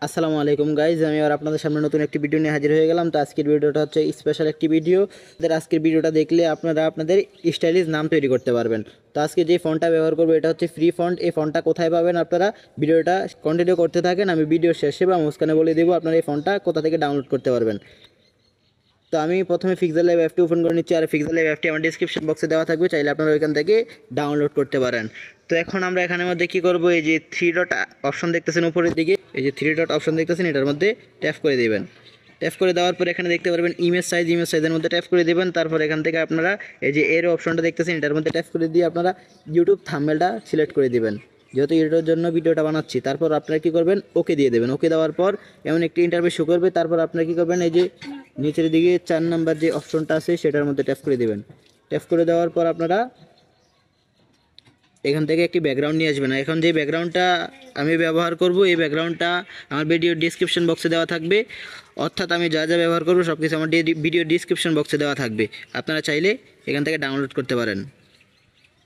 আসসালামু আলাইকুম গাইজ, আমি আর আপনাদের সামনে নতুন একটি ভিডিও নিয়ে হাজির হয়ে গেলাম। তো আজকের ভিডিওটা হচ্ছে স্পেশাল একটি ভিডিও। আজকের ভিডিওটা দেখলে আপনারা আপনাদের স্টাইলিশ নাম তৈরি করতে পারবেন। তো আজকে যে ফন্টটা ব্যবহার করবো এটা হচ্ছে ফ্রি ফন্ট। এই ফন্টটা কোথায় পাবেন আপনারা ভিডিওটা কন্টিনিউ করতে থাকেন, আমি ভিডিও শেষে বা মাঝখানে বলে দেবো আপনারা এই ফন্টটা কোথা থেকে ডাউনলোড করতে পারবেন। তো আমি প্রথমে পিক্সেল ল্যাব অ্যাপটি ওপেন করে নিচ্ছি, আর পিক্সেল ল্যাব অ্যাপটি আমার ডিসক্রিপশন বক্সে দেওয়া থাকবে, চাইলে আপনারা ওইখান থেকে ডাউনলোড করতে পারেন। তো এখন আমরা এখানের মধ্যে কি করব, এই যে থ্রি ডট অপশন দেখতেছেন উপরের দিকে, এই যে থ্রি ডট অপশন দেখতেছেন এটার মধ্যে ট্যাপ করে দেবেন। ট্যাপ করে দেওয়ার পর এখানে দেখতে পারবেন ইমেজ সাইজের মধ্যে ট্যাপ করে দেবেন। তারপর এখান থেকে আপনারা এই যে এর অপশনটা দেখতেছেন এটার মধ্যে ট্যাপ করে দিয়ে আপনারা ইউটিউব থাম্বনেলটা সিলেক্ট করে দিবেন, যেহেতু ইউটিউবের জন্য ভিডিওটা বানাচ্ছি। তারপর আপনারা কী করবেন, ওকে দিয়ে দেবেন। ওকে দেওয়ার পর এমন একটি ইন্টারভিউ শো করবে। তারপর আপনারা কী করবেন, এই যে নিচের দিকে 4 নাম্বার যে অপশনটা আছে সেটার মধ্যে ট্যাপ করে দেবেন। ট্যাপ করে দেওয়ার পর আপনারা এখান থেকে একটি ব্যাকগ্রাউন্ড নিয়ে আসবেন। এখন যে ব্যাকগ্রাউন্ডটা আমি ব্যবহার করব এই ব্যাকগ্রাউন্ডটা আমার ভিডিও ডিসক্রিপশন বক্সে দেওয়া থাকবে, অর্থাৎ আমি যা যা ব্যবহার করব সব কিছু আমার ভিডিও ডিসক্রিপশন বক্সে দেওয়া থাকবে, আপনারা চাইলে এখান থেকে ডাউনলোড করতে পারেন।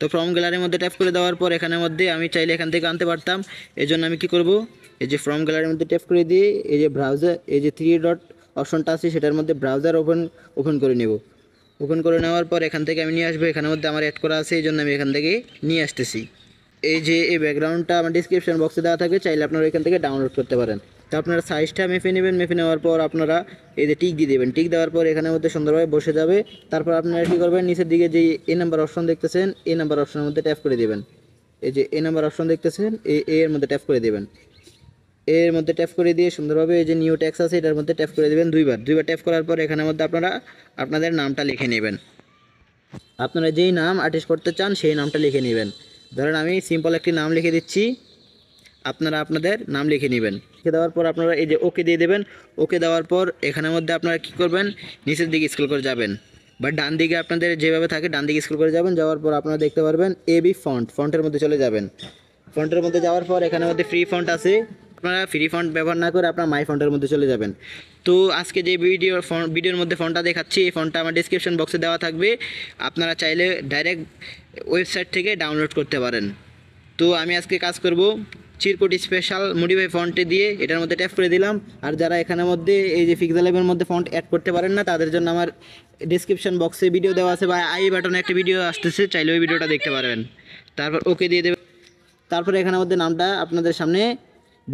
তো ফ্রম গ্যালারির মধ্যে ট্যাপ করে দেওয়ার পর এখানের মধ্যে আমি চাইলে এখান থেকে আনতে পারতাম, এই জন্য আমি কি করব, এই যে ফ্রম গ্যালারির মধ্যে ট্যাপ করে দিয়ে এই যে ব্রাউজার, এই যে থ্রি ডট অপশনটা আছে সেটার মধ্যে ব্রাউজার ওপেন করে নেব। ওপেন করে নেওয়ার পর এখান থেকে আমি নিয়ে আসবো, এখানের মধ্যে আমার অ্যাড করা আছে এই জন্য আমি এখান থেকে নিয়ে আসতেছি। এই যে এই ব্যাকগ্রাউন্ডটা আমার ডিসক্রিপশন বক্সে দেওয়া থাকে, চাইলে আপনারা এখান থেকে ডাউনলোড করতে পারেন। তো আপনারা সাইজটা মেপে নেবেন, মেপে নেওয়ার পর আপনারা এই যে টিক দিয়ে দেবেন। টিক দেওয়ার পর এখানের মধ্যে সুন্দরভাবে বসে যাবে। তারপর আপনারা কী করবেন, নিচের দিকে যে এ নাম্বার অপশন দেখতেছেন এই নাম্বার অপশনের মধ্যে ট্যাপ করে দেবেন। এই যে এ নাম্বার অপশন দেখতেছেন এর মধ্যে ট্যাপ করে দেবেন। এর মধ্যে ট্যাপ করে দিয়ে সুন্দরভাবে এই যে নিউ ট্যাক্স আছে এটার মধ্যে ট্যাপ করে দেবেন দুইবার ট্যাপ করার পর এখানের মধ্যে আপনারা আপনাদের নামটা লিখে নেবেন। আপনারা যেই নাম আর্টিস্ট করতে চান সেই নামটা লিখে নেবেন। ধরেন আমি সিম্পল একটি নাম লিখে দিচ্ছি, আপনারা আপনাদের নাম লিখে নেবেন। লিখে দেওয়ার পর আপনারা এই যে ওকে দিয়ে দেবেন। ওকে দেওয়ার পর এখানের মধ্যে আপনারা কী করবেন, নিচের দিকে স্ক্রল করে যাবেন বা ডান দিকে আপনাদের যেভাবে থাকে ডান দিকে স্ক্রল করে যাবেন। যাওয়ার পর আপনারা দেখতে পারবেন এবি ফন্টের মধ্যে চলে যাবেন। ফন্টের মধ্যে যাওয়ার পর এখানের মধ্যে ফ্রি ফন্ট আছে, আপনারা ফ্রি ফন্ট ব্যবহার না করে আপনারা মাই ফন্টের মধ্যে চলে যাবেন। তো আজকে যে ভিডিওর মধ্যে ফন্টটা দেখাচ্ছি এই ফন্টটা আমার ডিসক্রিপশন বক্সে দেওয়া থাকবে, আপনারা চাইলে ডাইরেক্ট ওয়েবসাইট থেকে ডাউনলোড করতে পারেন। তো আমি আজকে কাজ করব চিরকুট স্পেশাল মডিফাই ফন্টে দিয়ে এটার মধ্যে ট্যাপ করে দিলাম। আর যারা এখানের মধ্যে এই যে পিক্সেল ল্যাবের মধ্যে ফন্ট অ্যাড করতে পারেন না তাদের জন্য আমার ডিসক্রিপশন বক্সে ভিডিও দেওয়া আছে বা আই বাটনে একটা ভিডিও আসতেছে, চাইলে ওই ভিডিওটা দেখতে পারবেন। তারপর ওকে দিয়ে দেবেন। তারপরে এখানের মধ্যে নামটা আপনাদের সামনে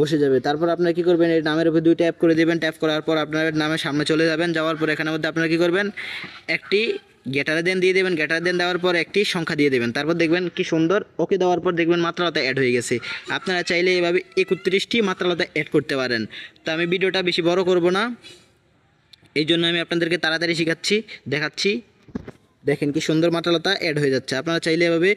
বসে যাবে। তারপর আপনারা কী করবেন, এই নামের উপর 2 ট্যাপ করে দেবেন। ট্যাপ করার পর আপনার নামের সামনে চলে যাবেন। যাওয়ার পর এখানের মধ্যে আপনারা কী করবেন, একটি গ্রেটার দেন দিয়ে দেবেন। গ্রেটার দেন দেওয়ার পর একটি সংখ্যা দিয়ে দেবেন। তারপর দেখবেন কি সুন্দর, ওকে দেওয়ার পর দেখবেন মাত্রালতা অ্যাড হয়ে গেছে। আপনারা চাইলে এভাবে 31টি মাত্রালতা অ্যাড করতে পারেন। তো আমি ভিডিওটা বেশি বড় করব না, এই জন্য আমি আপনাদেরকে তাড়াতাড়ি দেখাচ্ছি। দেখেন কি সুন্দর মাত্রালতা অ্যাড হয়ে যাচ্ছে। আপনারা চাইলে এভাবে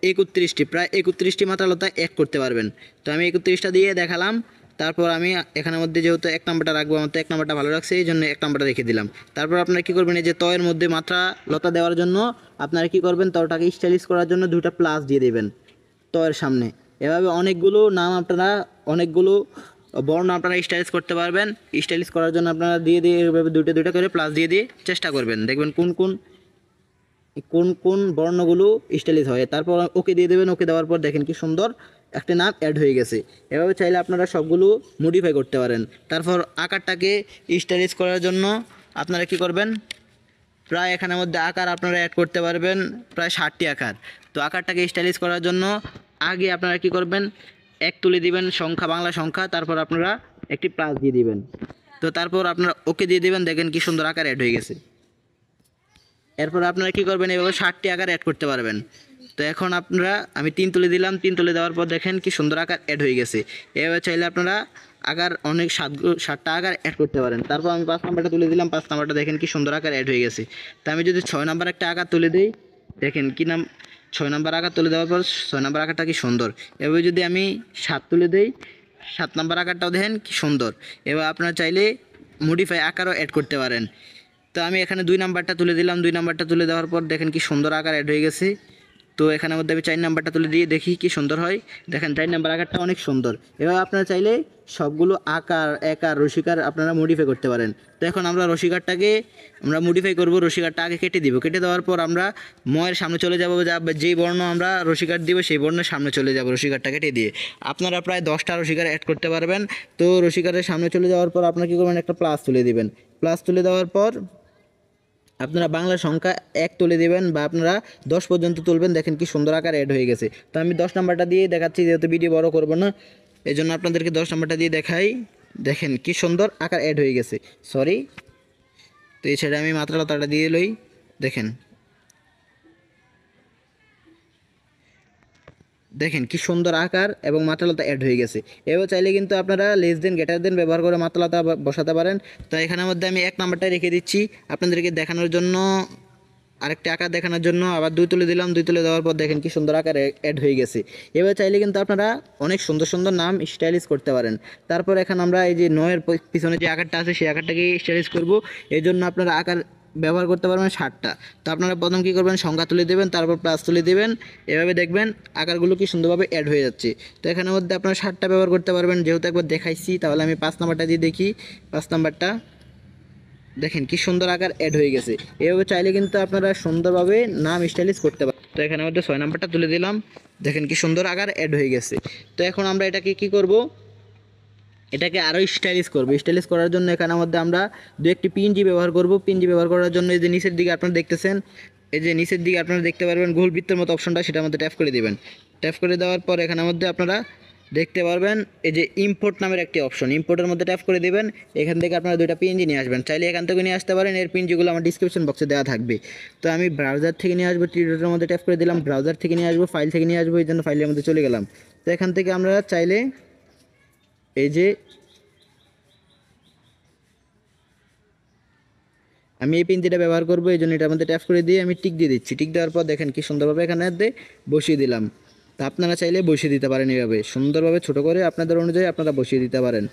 31টি মাত্রালতা অ্যাড করতে পারবেন। তো আমি 31টা দিয়ে দেখালাম। তারপর আমি এখানের মধ্যে যেহেতু 1 নাম্বারটা রাখবো, আমার তো 1 নাম্বারটা ভালো লাগছে এই জন্য 1 নাম্বারটা রেখে দিলাম। তারপর আপনারা কী করবেন, এই যে তয়ের মধ্যে মাত্রালতা দেওয়ার জন্য আপনারা কী করবেন, তটাকে স্টাইলিশ করার জন্য 2টা প্লাস দিয়ে দেবেন তয়ের সামনে। এভাবে অনেকগুলো নাম আপনারা অনেকগুলো বর্ণ আপনারা স্টাইলিশ করতে পারবেন। স্টাইলিশ করার জন্য আপনারা দিয়ে এভাবে দুইটা করে প্লাস দিয়ে চেষ্টা করবেন, দেখবেন কোন কোন বর্ণগুলো স্টাইলিশ হয়। তারপর ওকে দিয়ে দেবেন। ওকে দেওয়ার পর দেখেন কি সুন্দর একটা নাম অ্যাড হয়ে গেছে। এভাবে চাইলে আপনারা সবগুলো মডিফাই করতে পারেন। তারপর আকারটাকে স্টাইলিশ করার জন্য আপনারা কি করবেন, প্রায় এখানের মধ্যে আকার আপনারা অ্যাড করতে পারবেন প্রায় 60টি আকার। তো আকারটাকে স্টাইলিশ করার জন্য আগে আপনারা কি করবেন, 1 তুলে দিবেন সংখ্যা, বাংলা সংখ্যা, তারপর আপনারা একটি প্লাস দিয়ে দিবেন। তো তারপর আপনারা ওকে দিয়ে দিবেন, দেখেন কি সুন্দর আকার অ্যাড হয়ে গেছে। এরপর আপনারা কী করবেন, এভাবে 60টি আকার অ্যাড করতে পারবেন। তো এখন আপনারা আমি 3 তুলে দিলাম। 3 তুলে দেওয়ার পর দেখেন কি সুন্দর আকার অ্যাড হয়ে গেছে। এভাবে চাইলে আপনারা আকার অনেক 7টা আকার অ্যাড করতে পারেন। তারপর আমি 5 নাম্বারটা তুলে দিলাম। 5 নাম্বারটা দেখেন কি সুন্দর আকার অ্যাড হয়ে গেছে। তা আমি যদি 6 নাম্বার একটা আকার তুলে দিই, দেখেন কি 6 নাম্বার আকার তুলে দেওয়ার পর 6 নাম্বার আকারটা কি সুন্দর। এভাবে যদি আমি 7 তুলে দিই, 7 নাম্বার আকারটাও দেখেন কি সুন্দর। এবার আপনারা চাইলে মডিফাই আকারও অ্যাড করতে পারেন। তো আমি এখানে 2 নাম্বারটা তুলে দিলাম। 2 নাম্বারটা তুলে দেওয়ার পর দেখেন কি সুন্দর আকার অ্যাড হয়ে গেছে। তো এখানের মধ্যে আমি 4 নাম্বারটা তুলে দিয়ে দেখি কি সুন্দর হয়। দেখেন 4 নাম্বার আকারটা অনেক সুন্দর। এবার আপনারা চাইলে সবগুলো আকার একার রসিকার আপনারা মডিফাই করতে পারেন। তো এখন আমরা রসিকারটাকে আমরা মডিফাই করব। রসিকারটা আগে কেটে দিব, কেটে দেওয়ার পর আমরা ময়ের সামনে চলে যাব, যেই বর্ণ আমরা রসিকার দিব সেই বর্ণের সামনে চলে যাব রসিকারটা কেটে দিয়ে। আপনারা প্রায় 10টা রসিকার অ্যাড করতে পারবেন। তো রসিকারের সামনে চলে যাওয়ার পর আপনারা কী করবেন, একটা প্লাস তুলে দিবেন। প্লাস তুলে দেওয়ার পর আপনারা বাংলা সংখ্যা 1 তুলে দেবেন বা আপনারা 10 পর্যন্ত তুলবেন। দেখেন কি সুন্দর আকার অ্যাড হয়ে গেছে। তো আমি 10 নাম্বারটা দিয়ে দেখাচ্ছি, যেহেতু ভিডিও বড় করব না, এই জন্য আপনাদেরকে 10 নাম্বারটা দিয়ে দেখাই। দেখেন কি সুন্দর আকার অ্যাড হয়ে গেছে। সরি, তো এই সাইডে আমি মাত্রালতাটা দিয়ে লই। দেখেন দেখেন কি সুন্দর আকার এবং মাত্রালতা অ্যাড হয়ে গেছে। এবার চাইলে কিন্তু আপনারা লেস দেন গ্রেটার দেন ব্যবহার করে মাত্রালতা বসাতে পারেন। তো এখানের মধ্যে আমি 1 নাম্বারটা রেখে দিচ্ছি আপনাদেরকে দেখানোর জন্য, আরেকটা আকার দেখানোর জন্য। আবার 2 তুলে দিলাম, 2 তুলে দেওয়ার পর দেখেন কি সুন্দর আকার অ্যাড হয়ে গেছে। এবার চাইলে কিন্তু আপনারা অনেক সুন্দর সুন্দর নাম স্টাইলিশ করতে পারেন। তারপর এখন আমরা এই যে 9-এর পিছনে যে আকারটা আছে সেই আকারটাকে স্টাইলিশ করব। এই জন্য আপনারা আকার ব্যবহার করতে পারবেন 60টা। তো আপনারা প্রথম কী করবেন, সংখ্যা তুলে দেবেন, তারপর প্লাস তুলে দেবেন। এভাবে দেখবেন আকারগুলো কি সুন্দরভাবে অ্যাড হয়ে যাচ্ছে। তো এখানের মধ্যে আপনারা 60টা ব্যবহার করতে পারবেন। যেহেতু একবার দেখাইছি তাহলে আমি 5 নাম্বারটা দিয়ে দেখি। 5 নাম্বারটা দেখেন কি সুন্দর আকার অ্যাড হয়ে গেছে। এভাবে চাইলে কিন্তু আপনারা সুন্দরভাবে নাম স্টাইলিশ করতে পারেন। তো এখানে মধ্যে 6 নাম্বারটা তুলে দিলাম। দেখেন কি সুন্দর আকার অ্যাড হয়ে গেছে। তো এখন আমরা এটাকে কি করব, এটাকে আরও স্টাইলিশ করব। স্টাইলিশ করার জন্য এখানের মধ্যে আমরা 2-1টি পিএনজি ব্যবহার করব। পিএনজি ব্যবহার করার জন্য এই যে নিচের দিকে আপনারা দেখতেছেন, এই যে নিচের দিকে আপনারা দেখতে পারবেন গোল বৃত্তের মতো অপশনটা, সেটার মধ্যে ট্যাপ করে দেবেন। ট্যাপ করে দেওয়ার পর এখানের মধ্যে আপনারা দেখতে পারবেন এই যে ইম্পোর্ট নামের একটি অপশন, ইম্পোর্টের মধ্যে ট্যাপ করে দেবেন। এখান থেকে আপনারা 2টা পিএনজি নিয়ে আসবেন। চাইলে এখান থেকে নিয়ে আসতে পারেন, এর পিএনজিগুলো আমার ডিসক্রিপশন বক্সে দেওয়া থাকবে। তো আমি ব্রাউজার থেকে নিয়ে আসবো, টিউটোরিয়ালের মধ্যে ট্যাপ করে দিলাম। ব্রাউজার থেকে নিয়ে আসবো, ফাইল থেকে নিয়ে আসবো, এই জন্য ফাইলের মধ্যে চলে গেলাম। তো এখান থেকে আমরা চাইলে এই যে আমি এই পিনজিটা ব্যবহার করবো, এই জন্য এটার মধ্যে ট্যাপ করে দিয়ে আমি টিক দিয়ে দিচ্ছি। টিক দেওয়ার পর দেখেন কি সুন্দরভাবে এখানে বসিয়ে দিলাম। তা আপনারা চাইলে বসিয়ে দিতে পারেন, এইভাবে সুন্দরভাবে ছোট করে আপনাদের অনুযায়ী আপনারা বসিয়ে দিতে পারেন।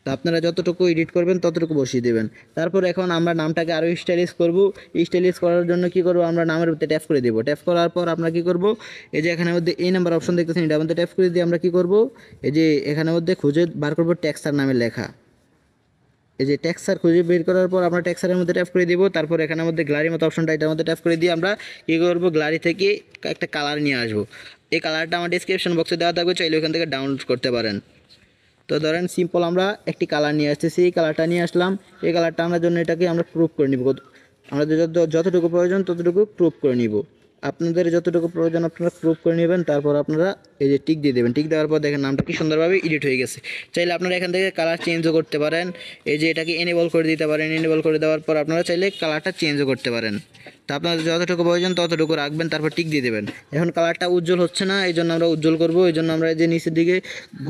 তা আপনারা যতটুকু এডিট করবেন ততটুকু বসিয়ে দেবেন। তারপর এখন আমরা নামটাকে আরও স্টাইলিশ করব। স্টাইলিশ করার জন্য কি করব, আমরা নামের মধ্যে ট্যাপ করে দেবো। ট্যাপ করার পর আমরা কি করব, এই যে এখানের মধ্যে এই নাম্বার অপশন দেখতেছেন, এটার মধ্যে ট্যাপ করে দিয়ে আমরা কি করব, এই যে এখানের মধ্যে খুঁজে বার করব টেক্সচার নামের লেখা। এই যে টেক্সচার খুঁজে বের করার পর আমরা টেক্সচারের মধ্যে ট্যাপ করে দিব। তারপর এখানের মধ্যে গ্যালারির মতো অপশনটা, এটার মধ্যে ট্যাপ করে দিয়ে আমরা কী করবো, গ্যালারি থেকে একটা কালার নিয়ে আসবো। এই কালারটা আমার ডিসক্রিপশন বক্সে দেওয়া থাকবে, চাইলে ওখান থেকে ডাউনলোড করতে পারেন। তো ধরেন সিম্পল আমরা একটি কালার নিয়ে আসতেছি, এই কালারটা নিয়ে আসলাম। এই কালারটা আমরা জন্য এটাকে আমরা প্রুফ করে নিব, আমাদের যতটুকু প্রয়োজন ততটুকু প্রুফ করে নিব। আপনাদের যতটুকু প্রয়োজন আপনারা প্রুফ করে নেবেন। তারপর আপনারা এই যে টিক দিয়ে দেবেন। টিক দেওয়ার পর দেখেন নামটা কি সুন্দরভাবে এডিট হয়ে গেছে। চাইলে আপনারা এখান থেকে কালার চেঞ্জও করতে পারেন, এই যে এটাকে এনেবল করে দিতে পারেন। এনেবল করে দেওয়ার পর আপনারা চাইলে কালারটা চেঞ্জও করতে পারেন। তো আপনাদের যতটুকু প্রয়োজন ততটুকু রাখবেন, তারপর টিক দিয়ে দেবেন। এখন কালারটা উজ্জ্বল হচ্ছে না, এই জন্য আমরা উজ্জ্বল করব। এই জন্য আমরা এই যে নিচের দিকে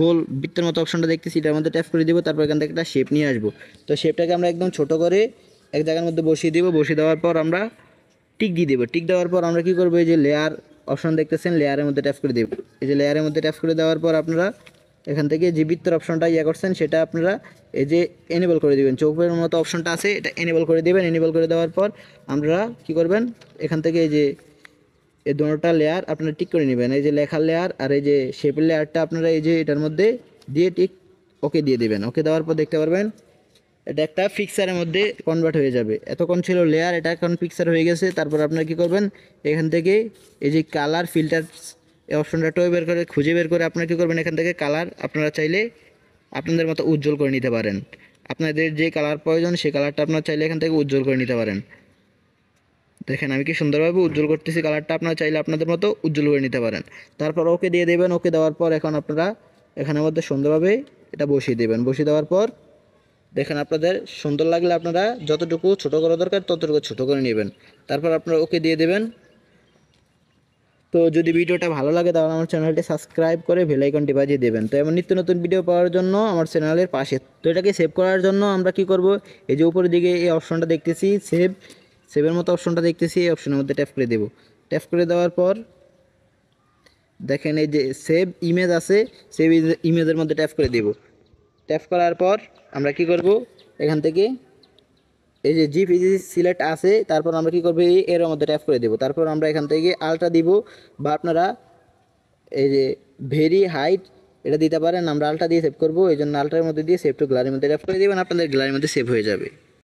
গোল বৃত্তের মতো অপশনটা দেখতেছি, এটার মধ্যে ট্যাপ করে দিব। তারপর এখান থেকে একটা শেপ নিয়ে আসবো। তো শেপটাকে আমরা একদম ছোট করে এক জায়গার মধ্যে বসিয়ে দিব। বসিয়ে দেওয়ার পর আমরা টিক দিয়ে দেবো। টিক দেওয়ার পর আমরা কী করবো, এই যে লেয়ার অপশন দেখতেছেন, লেয়ারের মধ্যে ট্যাপ করে দেব। এই যে লেয়ারের মধ্যে ট্যাপ করে দেওয়ার পর আপনারা এখান থেকে যে বৃত্তের অপশনটা করছেন সেটা আপনারা এই যে এনেবল করে দেবেন। চৌকের মতো অপশনটা আছে, এটা এনেবল করে দেবেন। এনেবল করে দেওয়ার পর আপনারা কী করবেন, এখান থেকে এই যে এই দুটোটা লেয়ার আপনারা টিক করে নেবেন। এই যে লেখার লেয়ার আর এই যে শেপের লেয়ারটা আপনারা এই যে এটার মধ্যে দিয়ে টিক ওকে দিয়ে দেবেন। ওকে দেওয়ার পর দেখতে পারবেন এটা একটা পিকচারের মধ্যে কনভার্ট হয়ে যাবে। এতক্ষণ ছিল লেয়ার, এটা এখন পিকচার হয়ে গেছে। তারপর আপনারা কী করবেন, এখান থেকে এই যে কালার ফিল্টার এই অপশনটা বের করে খুঁজে বের করে আপনারা কী করবেন, এখান থেকে কালার আপনারা চাইলে আপনাদের মতো উজ্জ্বল করে নিতে পারেন। আপনাদের যে কালার প্রয়োজন সেই কালারটা আপনারা চাইলে এখান থেকে উজ্জ্বল করে নিতে পারেন। দেখেন আমি কি সুন্দরভাবে উজ্জ্বল করতেছি, কালারটা আপনারা চাইলে আপনাদের মতো উজ্জ্বল করে নিতে পারেন। তারপর ওকে দিয়ে দেবেন। ওকে দেওয়ার পর এখন আপনারা এখানের মধ্যে সুন্দরভাবে এটা বসিয়ে দেবেন। বসিয়ে দেওয়ার পর দেখেন আপনাদের সুন্দর লাগলে আপনারা যতটুকু ছোটো করা দরকার ততটুকু ছোটো করে নেবেন। তারপর আপনারা ওকে দিয়ে দেবেন। তো যদি ভিডিওটা ভালো লাগে তাহলে আমার চ্যানেলটি সাবস্ক্রাইব করে বেল আইকনটি বাজিয়ে দেবেন। তো এমন নিত্য নতুন ভিডিও পাওয়ার জন্য আমার চ্যানেলের পাশে। তো এটাকে সেভ করার জন্য আমরা কি করব, এই যে উপরের দিকে এই অপশনটা দেখতেছি, সেভের মতো অপশনটা দেখতেছি, এই অপশনের মধ্যে ট্যাপ করে দেব। ট্যাপ করে দেওয়ার পর দেখেন এই যে সেভ ইমেজ আছে, সেভ ইমেজের মধ্যে ট্যাপ করে দেব। ট্যাপ করার পর আমরা কি করব, এখান থেকে এই যে জিপিজি সিলেক্ট আছে, তারপর আমরা কি করবো, এই এর মধ্যে ট্যাপ করে দেবো। তারপর আমরা এখান থেকে আলট্রা দিব, বা আপনারা এই যে ভেরি হাইট এটা দিতে পারেন। আমরা আলট্রা দিয়ে সেভ করবো, এই জন্য আলট্রার মধ্যে দিয়ে সেভ টু গ্যালারির মধ্যে ট্যাপ করে দেবেন, আপনাদের গ্যালারির মধ্যে সেভ হয়ে যাবে।